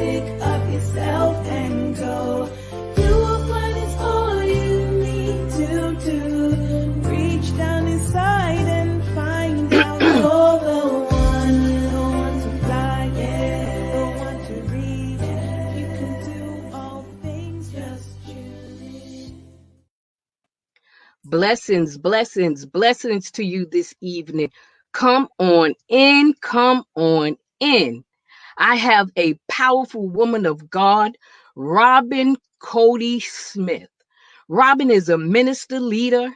pick up yourself and go. You will find it's all you need to do. Reach down inside and find out you're the one to fly, yeah, the one to read. You can do all things, just choose it. Blessings, blessings, blessings to you this evening. Come on in, come on in. I have a powerful woman of God, Robin Cody Smith. Robin is a minister, leader,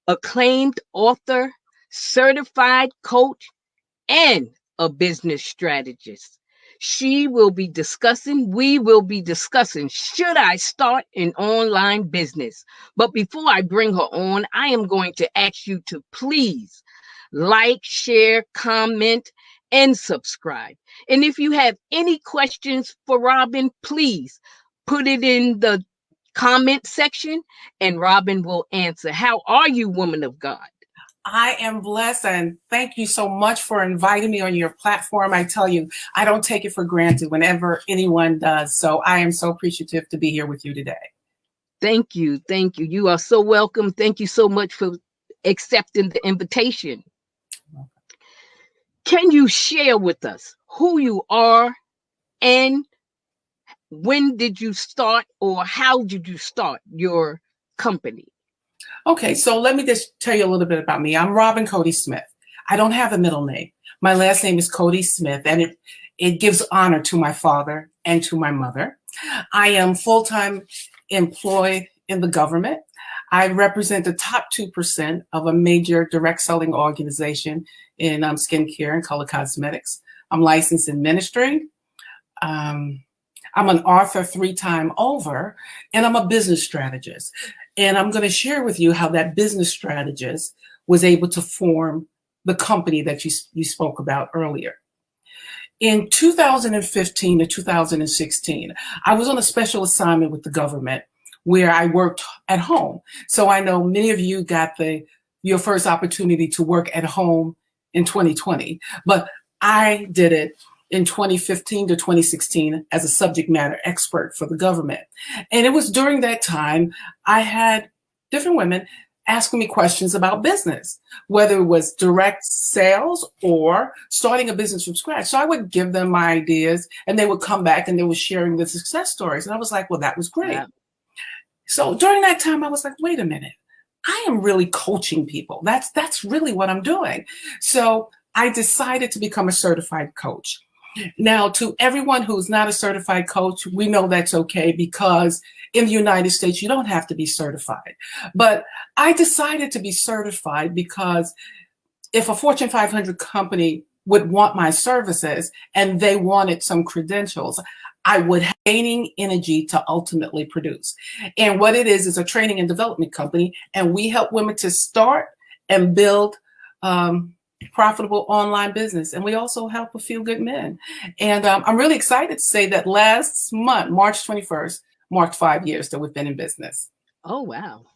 acclaimed author, certified coach, and a business strategist. We will be discussing, should I start an online business? But before I bring her on, I am going to ask you to please like, share, comment, and subscribe. And if you have any questions for Robin, please put it in the comment section and Robin will answer. How are you, woman of God? I am blessed, and thank you so much for inviting me on your platform. I tell you, I don't take it for granted whenever anyone does. So I am so appreciative to be here with you today. Thank you. Thank you. You are so welcome. Thank you so much for accepting the invitation. Can you share with us who you are and when did you start or how did you start your company? Okay, so let me just tell you a little bit about me. I'm Robin Cody Smith. I don't have a middle name. My last name is Cody Smith, and it gives honor to my father and to my mother. I am full-time employed in the government. I represent the top 2% of a major direct selling organization in skincare and color cosmetics. I'm licensed in ministry. I'm an author 3 times over, and I'm a business strategist. And I'm going to share with you how that business strategist was able to form the company that you spoke about earlier. In 2015 to 2016, I was on a special assignment with the government where I worked at home. So I know many of you got your first opportunity to work at home in 2020, but I did it in 2015 to 2016 as a subject matter expert for the government. And it was during that time I had different women asking me questions about business, whether it was direct sales or starting a business from scratch. So I would give them my ideas and they would come back and they were sharing the success stories. And I was like, well, that was great. Yeah. So during that time, I was like, wait a minute, I am really coaching people. That's really what I'm doing. So I decided to become a certified coach. Now, to everyone who's not a certified coach, we know that's okay because in the United States, you don't have to be certified. But I decided to be certified because if a Fortune 500 company would want my services and they wanted some credentials, I would have gaining energy to ultimately produce. And what it is a training and development company, and we help women to start and build profitable online business. And we also help a few good men. And I'm really excited to say that last month, March 21st, marked 5 years that we've been in business. Oh, wow.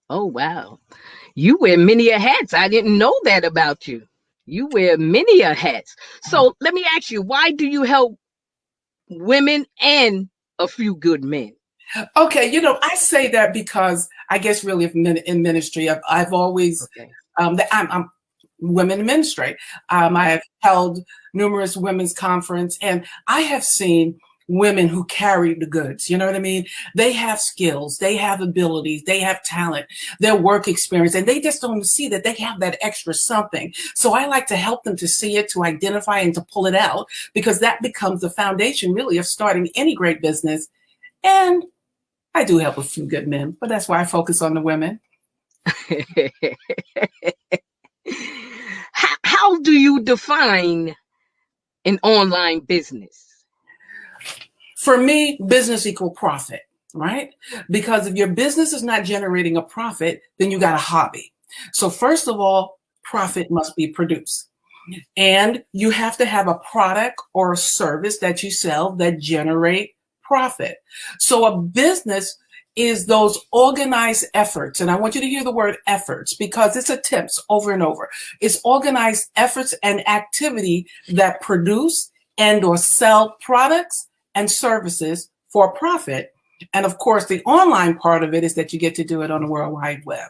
Oh, wow. You wear many a hats. I didn't know that about you. You wear many a hats. So let me ask you, why do you help women and a few good men? Okay. I say that because I guess really in ministry, I've always, I'm women in ministry. I have held numerous women's conference and I have seen women who carry the goods. You know what I mean? They have skills, they have abilities, they have talent, their work experience, and they just don't see that they have that extra something. So I like to help them to see it, to identify and to pull it out, because that becomes the foundation really of starting any great business. And I do help a few good men, but that's why I focus on the women. How do you define an online business? For me, business equal profit, right? Because if your business is not generating a profit, then you got a hobby. So first of all, profit must be produced. And you have to have a product or a service that you sell that generate profit. So a business is those organized efforts. And I want you to hear the word efforts because it's attempts over and over. It's organized efforts and activity that produce and or sell products and services for profit. And of course, the online part of it is that you get to do it on the World Wide Web.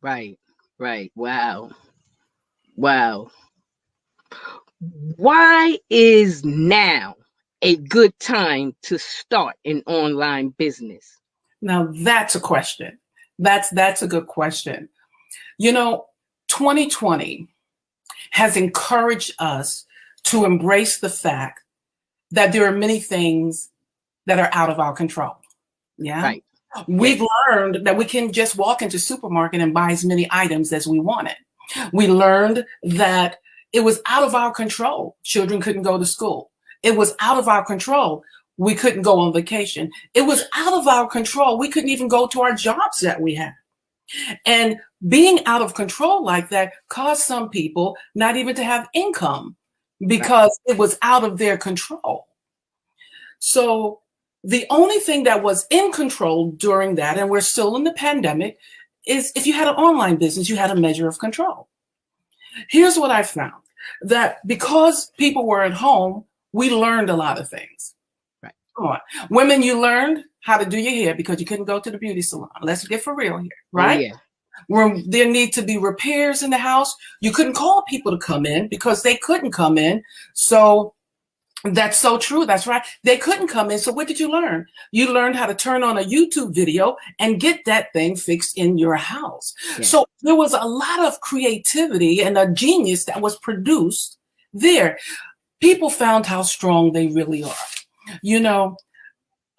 Right. Right. Wow. Wow. Why is now a good time to start an online business? Now, that's a question. That's a good question. You know, 2020 has encouraged us to embrace the fact that there are many things that are out of our control. Yeah. Right. We've learned that we can just walk into supermarket and buy as many items as we wanted. We learned that it was out of our control. Children couldn't go to school. It was out of our control. We couldn't go on vacation. It was out of our control. We couldn't even go to our jobs that we had. And being out of control like that caused some people not even to have income because it was out of their control. So the only thing that was in control during that, and we're still in the pandemic, is if you had an online business, you had a measure of control. Here's what I found, that because people were at home, we learned a lot of things. Right. Come on. Women, you learned how to do your hair because you couldn't go to the beauty salon. Let's get for real here, right? Oh, yeah. Where there need to be repairs in the house, you couldn't call people to come in because they couldn't come in. So that's so true. That's right. They couldn't come in. So what did you learn? You learned how to turn on a YouTube video and get that thing fixed in your house. Yeah. So there was a lot of creativity and a genius that was produced there. People found how strong they really are. You know,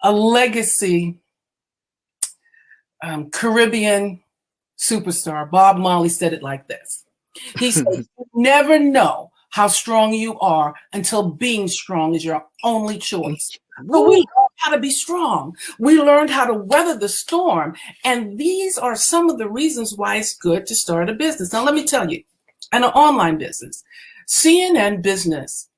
a legacy Caribbean superstar, Bob Marley, said it like this. He said, "You never know how strong you are until being strong is your only choice." So we learned how to be strong. We learned how to weather the storm. And these are some of the reasons why it's good to start a business. Now, let me tell you, an online business, CNN Business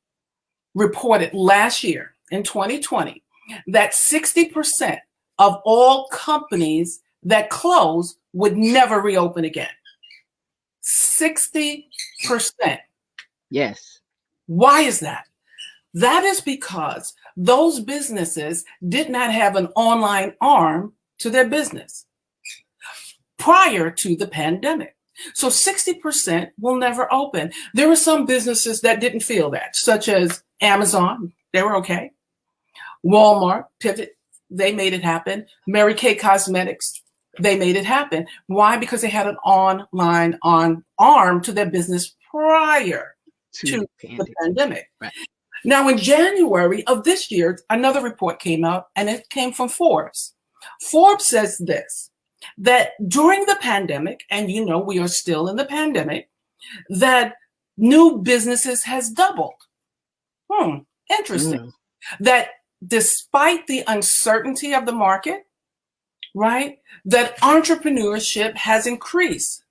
reported last year in 2020 that 60% of all companies that close would never reopen again. 60%. Yes. Why is that? That is because those businesses did not have an online arm to their business prior to the pandemic. So 60% will never open. There were some businesses that didn't feel that, such as Amazon. They were okay. Walmart, Pivot, they made it happen. Mary Kay Cosmetics, they made it happen. Why? Because they had an online arm to their business prior to the pandemic. Right. Now, in January of this year, another report came out, and it came from Forbes. Forbes says this, that during the pandemic, and you know we are still in the pandemic, that new businesses has doubled. Interesting. That despite the uncertainty of the market, right, that entrepreneurship has increased.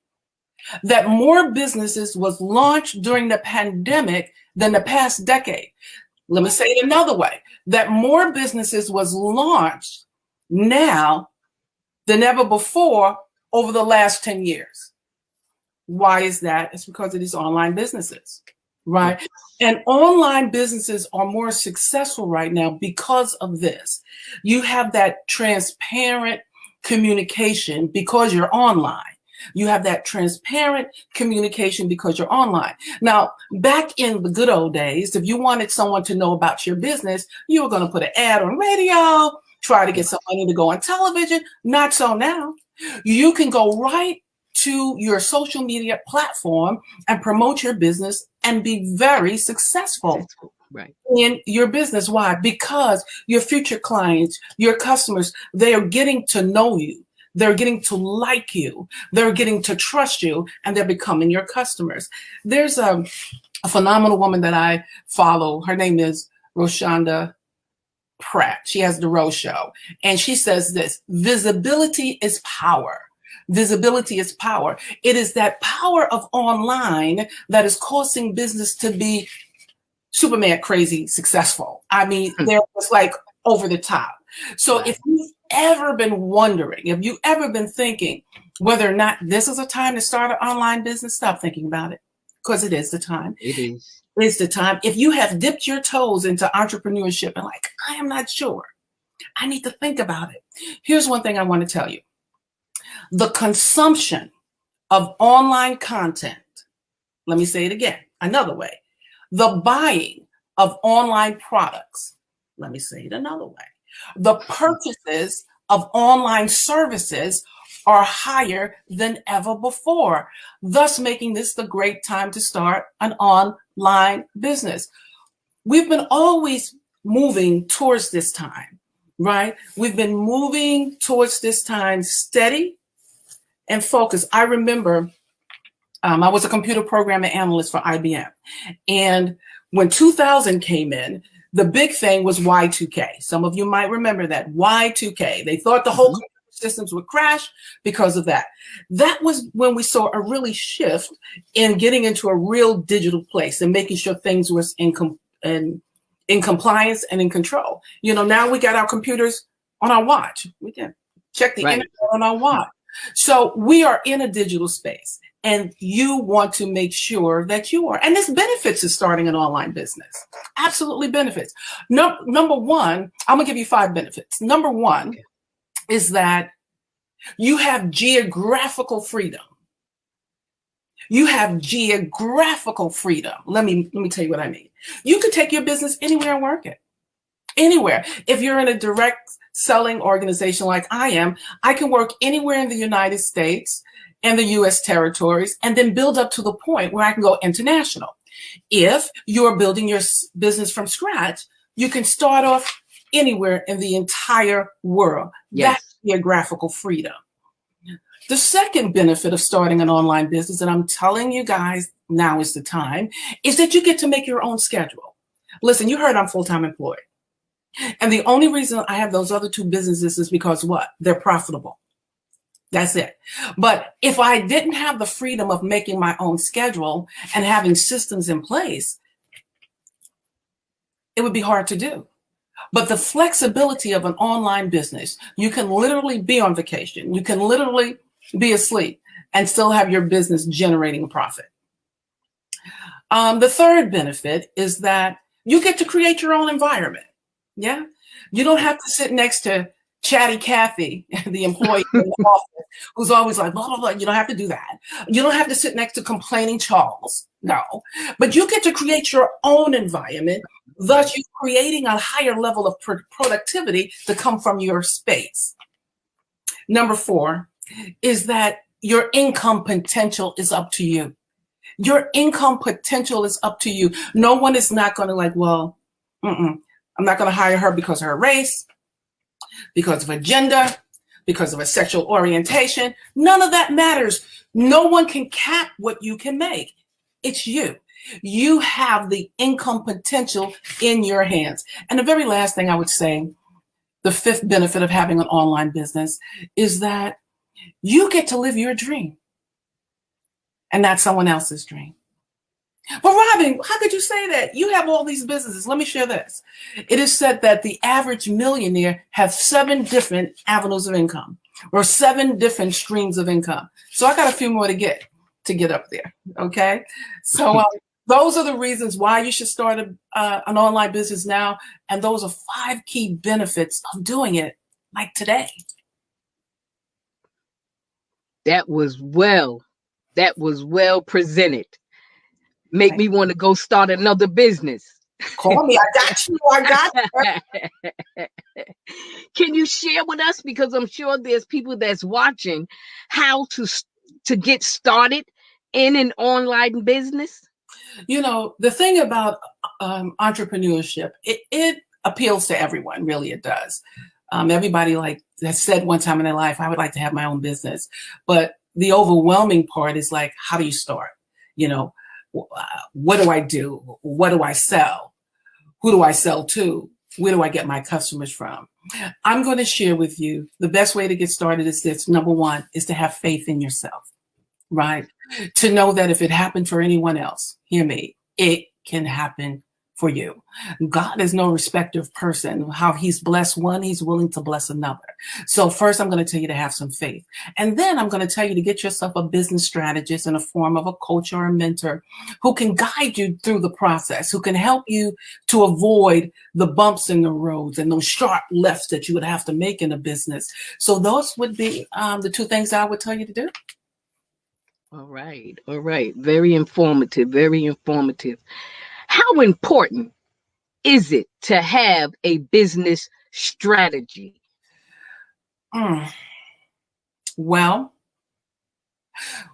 That more businesses was launched during the pandemic than the past decade. Let me say it another way, that more businesses was launched now than ever before over the last 10 years. Why is that? It's because of these online businesses, right? And online businesses are more successful right now because of this. You have that transparent communication because you're online. You have that transparent communication because you're online. Now, back in the good old days, if you wanted someone to know about your business, you were going to put an ad on radio, try to get somebody to go on television. Not so now. You can go right to your social media platform and promote your business and be very successful. Right. In your business. Why? Because your future clients, your customers, they are getting to know you. They're getting to like you. They're getting to trust you, and they're becoming your customers. There's a phenomenal woman that I follow. Her name is Roshonda Pratt. She has the Rose Show, and she says this: visibility is power. Visibility is power. It is that power of online that is causing business to be Superman crazy successful. I mean, they're just like over the top. So if you've ever been wondering, if you've ever been thinking whether or not this is a time to start an online business, stop thinking about it, because it is the time. It is. is the time. If you have dipped your toes into entrepreneurship and like, I am not sure, I need to think about it. Here's one thing I want to tell you. The consumption of online content, let me say it again, another way. The buying of online products, let me say it another way. The purchases of online services are higher than ever before, thus making this the great time to start an online business. We've been always moving towards this time, right? We've been moving towards this time steady and focused. I remember I was a computer programming analyst for IBM. And when 2000 came in, the big thing was Y2K. Some of you might remember that, Y2K. They thought the whole computer systems would crash because of that. That was when we saw a really shift in getting into a real digital place and making sure things was in compliance and in control. You know, now we got our computers on our watch. We can check the internet on our watch. So we are in a digital space, and you want to make sure that you are. And this benefits of starting an online business. Absolutely benefits. Number one, I'm going to give you 5 benefits. Number one is that you have geographical freedom. You have geographical freedom. Let me tell you what I mean. You can take your business anywhere and work it. Anywhere. If you're in a direct selling organization like I am, I can work anywhere in the United States and the US territories, and then build up to the point where I can go international. If you're building your business from scratch, you can start off anywhere in the entire world. Yes. That's geographical freedom. The second benefit of starting an online business, and I'm telling you guys, now is the time, is that you get to make your own schedule. Listen, you heard I'm full-time employed. And the only reason I have those other 2 businesses is because what? They're profitable. That's it. But if I didn't have the freedom of making my own schedule and having systems in place, it would be hard to do. But the flexibility of an online business, you can literally be on vacation. You can literally be asleep and still have your business generating a profit. The third benefit is that you get to create your own environment. Yeah. You don't have to sit next to Chatty Cathy, the employee in the office, who's always like, blah, blah, blah. You don't have to do that. You don't have to sit next to complaining Charles. No. But you get to create your own environment. Thus, you're creating a higher level of productivity to come from your space. Number 4 is that your income potential is up to you. Your income potential is up to you. No one is not going to like, well, I'm not going to hire her because of her race, because of her gender, because of her sexual orientation. None of that matters. No one can cap what you can make. It's you. You have the income potential in your hands. And the very last thing I would say, the 5th benefit of having an online business is that you get to live your dream and not someone else's dream. But Robin, how could you say that? You have all these businesses. Let me share this. It is said that the average millionaire has 7 different avenues of income, or 7 different streams of income. So I got a few more to get up there. Okay. So those are the reasons why you should start an online business now. And those are 5 key benefits of doing it like today. That was well presented. Make me want to go start another business. Call me. I got you. Can you share with us, because I'm sure there's people that's watching, how to get started in an online business? You know, the thing about entrepreneurship, it appeals to everyone. Really, it does. Everybody has said one time in their life, I would like to have my own business. But the overwhelming part is like, how do you start? You know, what do I do? What do I sell? Who do I sell to? Where do I get my customers from? I'm going to share with you the best way to get started is this. Number 1 is to have faith in yourself, right? To know that if it happened for anyone else, hear me, it can happen for you. God is no respecter of person. How he's blessed one, he's willing to bless another. So first, I'm going to tell you to have some faith. And then I'm going to tell you to get yourself a business strategist in the form of a coach or a mentor who can guide you through the process, who can help you to avoid the bumps in the roads and those sharp lefts that you would have to make in a business. So those would be the two things I would tell you to do. All right. All right. Very informative. Very informative. How important is it to have a business strategy? Well,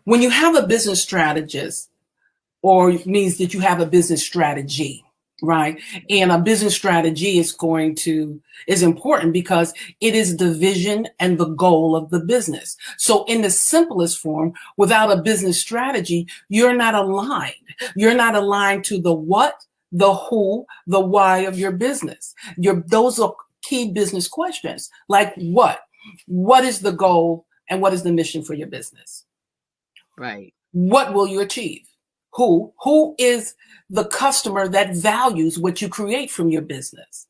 when you have a business strategist, or it means that you have a business strategy, right? And a business strategy is important because it is the vision and the goal of the business. So in the simplest form, without a business strategy, you're not aligned. You're not aligned to the what, the who, the why of your business. Those are key business questions. Like what? What is the goal and what is the mission for your business? Right. What will you achieve? Who is the customer that values what you create from your business?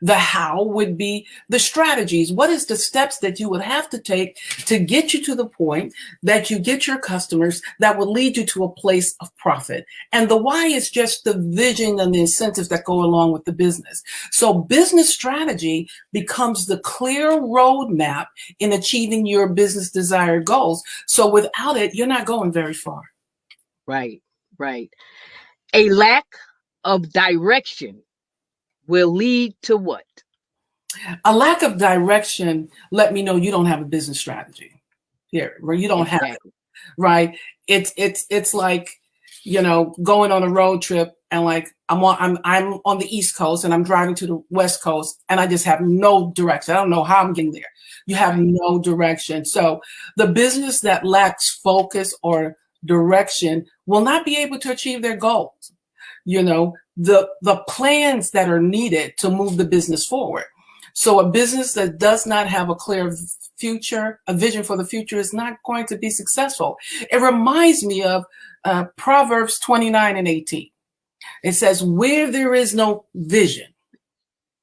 The how would be the strategies. What is the steps that you would have to take to get you to the point that you get your customers that will lead you to a place of profit? And the why is just the vision and the incentives that go along with the business. So business strategy becomes the clear roadmap in achieving your business desired goals. So without it, you're not going very far. Right. Right. A lack of direction will lead to what? A lack of direction let me know you don't have a business strategy here, where you don't have it, right? It's like, going on a road trip and like I'm on the East Coast and I'm driving to the West Coast and I just have no direction. I don't know how I'm getting there. You have no direction. So the business that lacks focus or direction will not be able to achieve their goals. The plans that are needed to move the business forward. So a business that does not have a clear future, a vision for the future, is not going to be successful. It reminds me of Proverbs 29:18. It says, where there is no vision,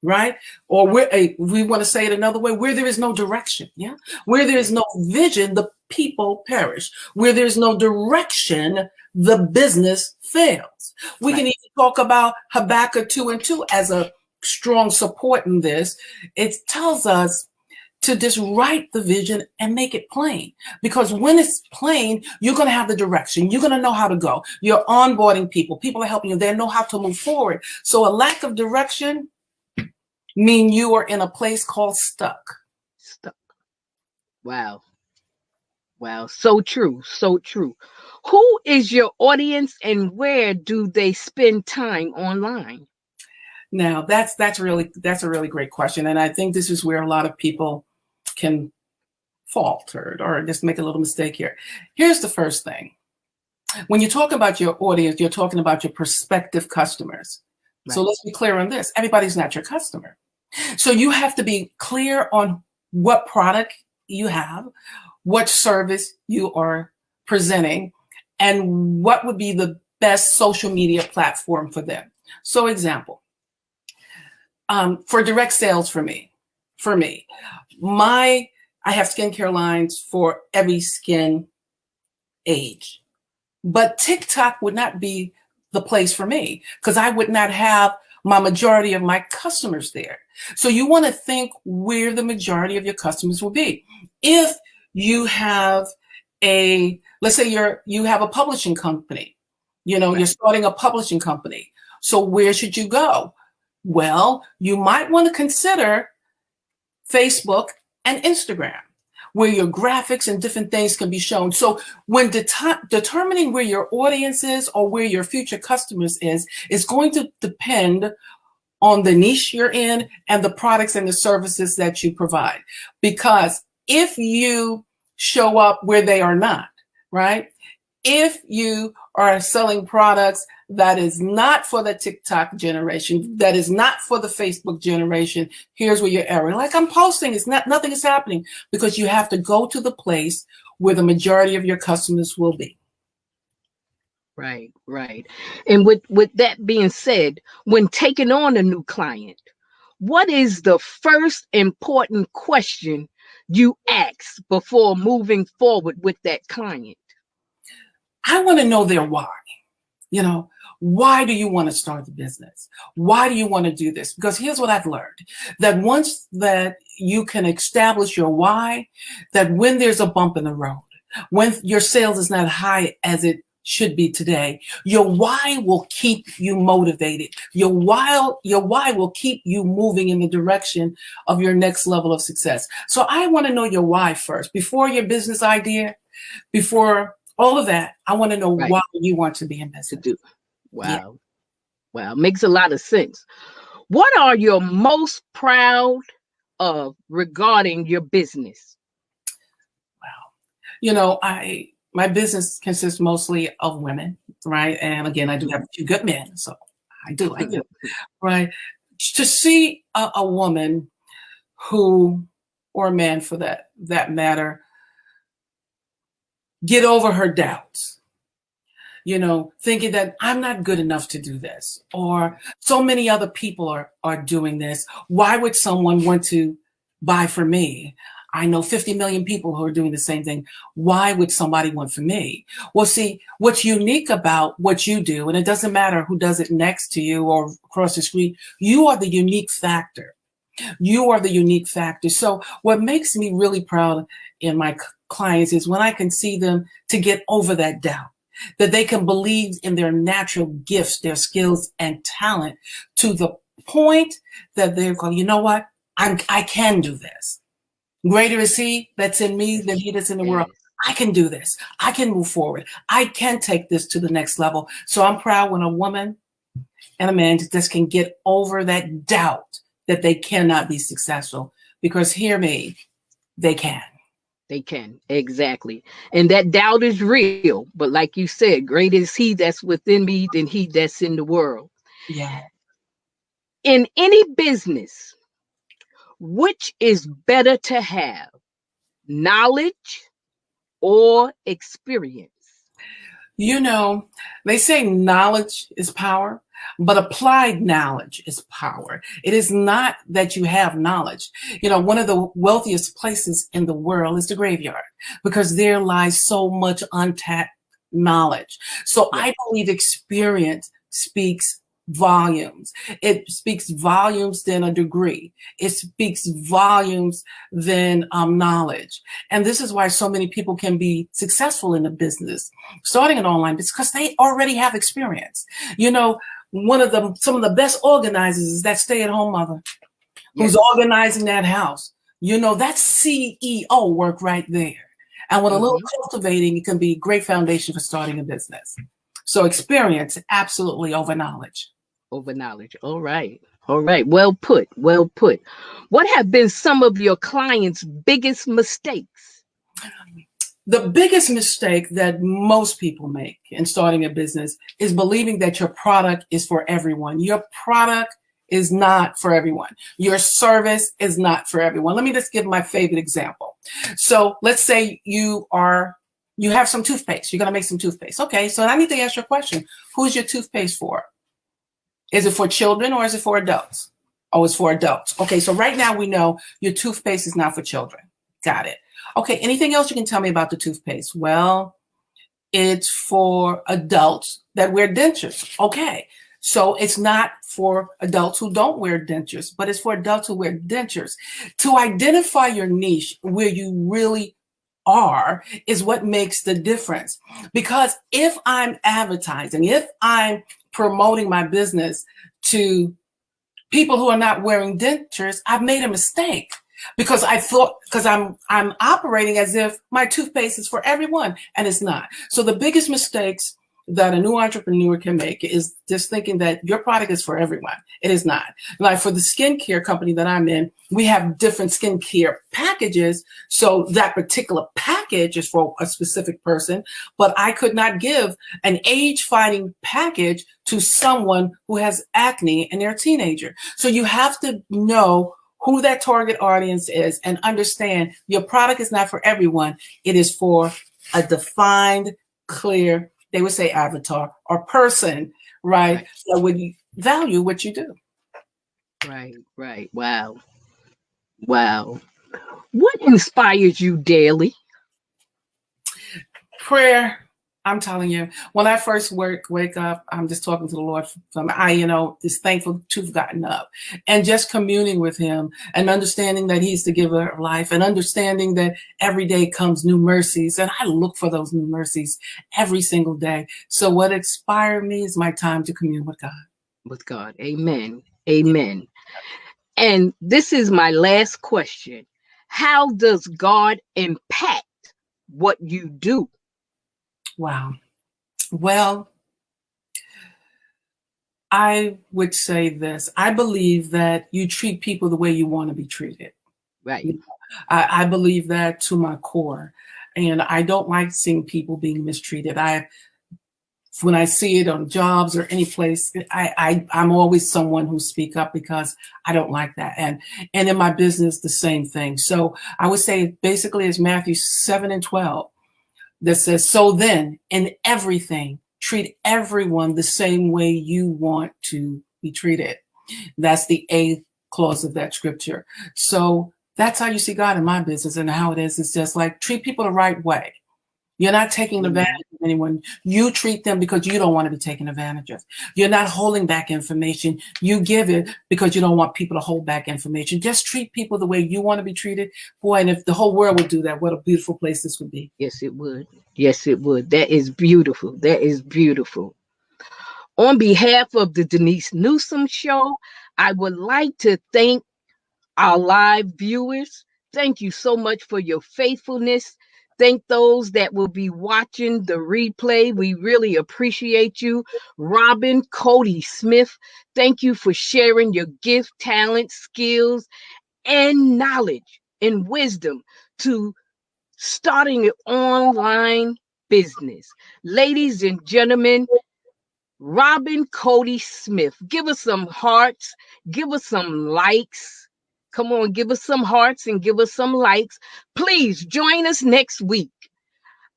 right? Or we want to say it another way, where there is no direction. Yeah. Where there is no vision, the people perish. Where there's no direction, the business fails. We can even talk about Habakkuk 2:2 as a strong support in this. It tells us to just write the vision and make it plain. Because when it's plain, you're going to have the direction. You're going to know how to go. You're onboarding people. People are helping you. They know how to move forward. So a lack of direction mean you are in a place called stuck. Stuck. Wow. Wow. So true. So true. Who is your audience and where do they spend time online? Now that's a really great question. And I think this is where a lot of people can falter or just make a little mistake here. Here's the first thing. When you talk about your audience, you're talking about your prospective customers. Right. So let's be clear on this. Everybody's not your customer. So you have to be clear on what product you have, what service you are presenting, and what would be the best social media platform for them. So example, for direct sales for me, I have skincare lines for every skin age, but TikTok would not be the place for me because I would not have my majority of my customers there. So you want to think where the majority of your customers will be. If you have let's say you have a publishing company, you're starting a publishing company. So where should you go? Well, you might want to consider Facebook and Instagram, where your graphics and different things can be shown. So when determining where your audience is or where your future customers is going to depend on the niche you're in and the products and the services that you provide. Because if you show up where they are not, right? If you are selling products that is not for the TikTok generation, that is not for the Facebook generation, here's where you're erring. Like I'm posting, nothing is happening because you have to go to the place where the majority of your customers will be. Right, right. And with that being said, when taking on a new client, what is the first important question you ask before moving forward with that client? I want to know their why. You know, why do you want to start the business? Why do you want to do this? Because here's what I've learned, that once that you can establish your why, that when there's a bump in the road, when your sales is not high as it should be today, your why will keep you motivated. Your why will keep you moving in the direction of your next level of success. So I want to know your why first, before your business idea, before all of that. I want to know Right. why you want to be in To business. do. Yeah. Wow. Wow. Makes a lot of sense. What are you most proud of regarding your business? You know, my business consists mostly of women, right? And again, I do have a few good men, so I do, right? To see a woman who, or a man for that matter, get over her doubts, you know, thinking that I'm not good enough to do this, or so many other people are doing this. Why would someone want to buy from me? I know 50 million people who are doing the same thing. Why would somebody want from me? Well, see, what's unique about what you do, and it doesn't matter who does it next to you or across the street, you are the unique factor. You are the unique factor. So what makes me really proud in my clients is when I can see them to get over that doubt, that they can believe in their natural gifts, their skills and talent to the point that they're going, you know what? I can do this. Greater is he that's in me than he that's in the world. Yes. I can do this. I can move forward. I can take this to the next level. So I'm proud when a woman and a man just can get over that doubt that they cannot be successful, because hear me, they can. They can. Exactly. And that doubt is real. But like you said, great is he that's within me than he that's in the world. Yeah. In any business, which is better to have, knowledge or experience? You know, they say knowledge is power, but applied knowledge is power. It is not that you have knowledge. You know, one of the wealthiest places in the world is the graveyard, because there lies so much untapped knowledge. So Yeah. I believe experience speaks volumes. It speaks volumes than a degree. It speaks volumes than knowledge. And this is why so many people can be successful in the business starting an online business, because they already have experience. You know, some of the best organizers is that stay-at-home mother who's Yes. organizing that house. You know, that's CEO work right there. And with a little Hmm. cultivating, it can be a great foundation for starting a business. So experience absolutely over knowledge. Over knowledge. All right. All right. Well put. Well put. What have been some of your clients' biggest mistakes? The biggest mistake that most people make in starting a business is believing that your product is for everyone. Your product is not for everyone. Your service is not for everyone. Let me just give my favorite example. So let's say you have some toothpaste. You're going to make some toothpaste. Okay, so I need to ask you a question. Who's your toothpaste for? Is it for children or is it for adults? Oh, it's for adults. Okay, so right now we know your toothpaste is not for children. Got it. Okay, anything else you can tell me about the toothpaste? Well, it's for adults that wear dentures. Okay, so it's not for adults who don't wear dentures, but it's for adults who wear dentures. To identify your niche, where you really are, is what makes the difference. Because if I'm advertising, if I'm promoting my business to people who are not wearing dentures, I've made a mistake, because I thought, because I'm operating as if my toothpaste is for everyone, and it's not. So the biggest mistakes that a new entrepreneur can make is just thinking that your product is for everyone. It is not. Like for the skincare company that I'm in, we have different skincare packages. So that particular package is for a specific person, but I could not give an age-finding package to someone who has acne and they're a teenager. So you have to know who that target audience is and understand your product is not for everyone. It is for a defined, clear they would say avatar or person, right? That would value what you do. Right, right. Wow. Wow. What inspires you daily? Prayer. I'm telling you, when I first wake up, I'm just talking to the Lord from just thankful to have gotten up and just communing with him and understanding that he's the giver of life and understanding that every day comes new mercies. And I look for those new mercies every single day. So what inspired me is my time to commune with God. With God. Amen. Amen. And this is my last question. How does God impact what you do? Wow. Well, I would say this. I believe that you treat people the way you want to be treated. Right. I believe that to my core. And I don't like seeing people being mistreated. When I see it on jobs or any place, I'm always someone who speak up because I don't like that. And in my business, the same thing. So I would say basically it's Matthew 7:12 that says, so then in everything, treat everyone the same way you want to be treated. That's the eighth clause of that scripture. So that's how you see God in my business, and how it is. It's just like treat people the right way. You're not taking advantage of anyone. You treat them because you don't want to be taken advantage of. You're not holding back information. You give it because you don't want people to hold back information. Just treat people the way you want to be treated. Boy, and if the whole world would do that, what a beautiful place this would be. Yes, it would. Yes, it would. That is beautiful. That is beautiful. On behalf of the Denise Newsom Show, I would like to thank our live viewers. Thank you so much for your faithfulness. Thank those that will be watching the replay. We really appreciate you. Robin Cody Smith, thank you for sharing your gift, talent, skills, and knowledge and wisdom to starting an online business. Ladies and gentlemen, Robin Cody Smith, give us some hearts, give us some likes. Come on, give us some hearts and give us some likes. Please join us next week.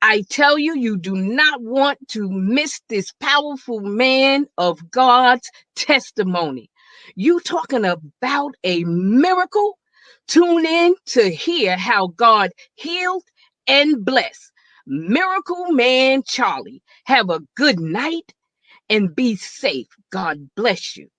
I tell you, you do not want to miss this powerful man of God's testimony. You talking about a miracle? Tune in to hear how God healed and blessed. Miracle Man Charlie. Have a good night and be safe. God bless you.